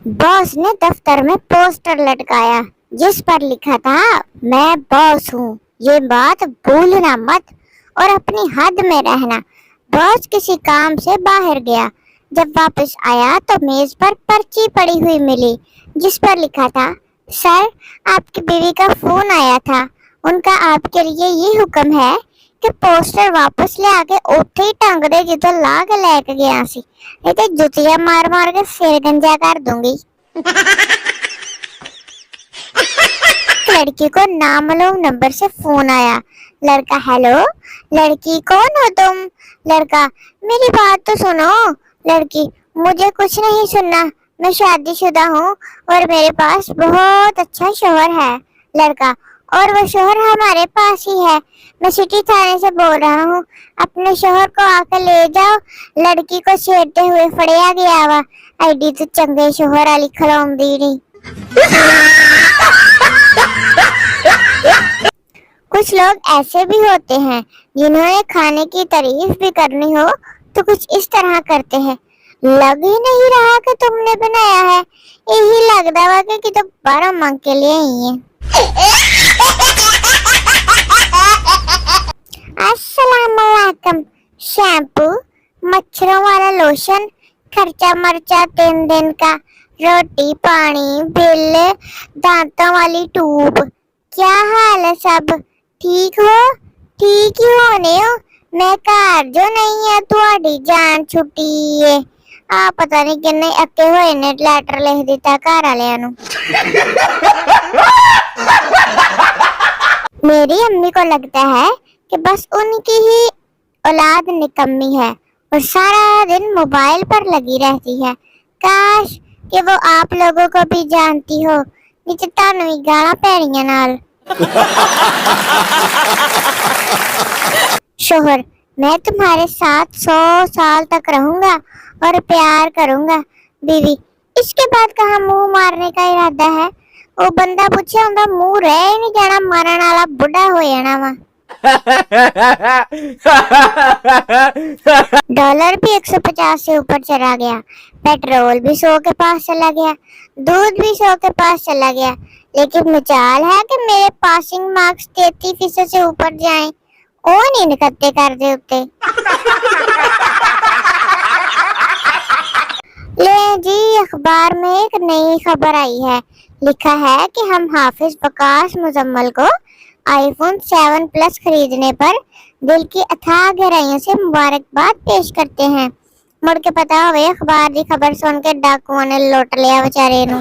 Boss ने दफ्तर में पोस्टर लटकाया जिस पर लिखा था, मैं बॉस हूँ, ये बात भूलना मत और अपनी हद में रहना। बॉस किसी काम से बाहर गया। जब वापस आया तो मेज पर पर्ची पड़ी हुई मिली जिस पर लिखा था, सर, आपकी बीवी का फोन आया था। उनका आपके लिए ये हुक्म है कि पोस्टर वापस ले आके उठे ही टांग दे जितो ला के लेके गया सी, नहीं तो जुतिया मार मार के सिर गंजा कर दूंगी। लड़की को नामालूम नंबर से फोन आया। लड़का, हेलो। लड़की, कौन हो तुम? लड़का, मेरी बात तो सुनो। लड़की, मुझे कुछ नहीं सुनना, मैं शादीशुदा हूँ और मेरे पास बहुत अच्छा शौहर है। लड़का, और वो शौहर हमारे पास ही है, मैं सिटी थाने से बोल रहा हूँ, अपने शौहर को आकर ले जाओ। लड़की को छेड़ते हुए फड़िया गया वा, आईडी तो चंगे शौहर वाली खलौंदी नहीं। कुछ लोग ऐसे भी होते हैं जिन्होंने खाने की तारीफ भी करनी हो तो कुछ इस तरह करते हैं, लग ही नहीं रहा कि तुमने बनाया है, यही लग रहा है कि तो 12 मांग के लिए ही है। अस्सलामुअलैकुम। शैम्पू, मच्छरों वाला लोशन, खर्चा मर्चा 3 दिन का, रोटी पानी बिल, दांतों वाली ट्यूब, क्या हाल है सब? ठीक हो? ठीक ही होने हो। मैं घर जो नहीं है थोड़ी जान छुट्टी है। आ पता नहीं किन्ने अक्के होए ने लेटर लिख दिता घर वालियां नू। मेरी अम्मी को लगता है कि बस उनकी ही औलाद निकम्मी है और सारा दिन मोबाइल पर लगी रहती है। काश कि वो आप लोगों को भी जानती हो, नीचे तानू भी गाला पैड़ियां नाल। शोहर, मैं तुम्हारे साथ 100 साल तक रहूंगा और प्यार करूंगा। बीवी, इसके बाद कहाँ मुंह मारने का इरादा है? वो बंदा पूछे उनका मुंह रह ही नहीं जाना, मरण वाला बुढ़ा हो जाना वा। डॉलर भी 150 से ऊपर चला गया, पेट्रोल भी 100 के पास चला गया, दूध भी 100 के पास चला गया, लेकिन मिसाल है कि मेरे पासिंग मार्क्स 33% से ऊपर जाएं, ओ नहीं निकलते कर दे उत्ते। ले जी, अखबार में एक नई खबर आई है, लिखा है कि हम हाफिज वकास मुजम्मल को आईफोन 7 प्लस खरीदने पर दिल की अथाह गहराइयों से मुबारकबाद पेश करते हैं। मुड़ के पता होवे अखबार की खबर सुन के डाकुओं ने लूट लिया बेचारे नू।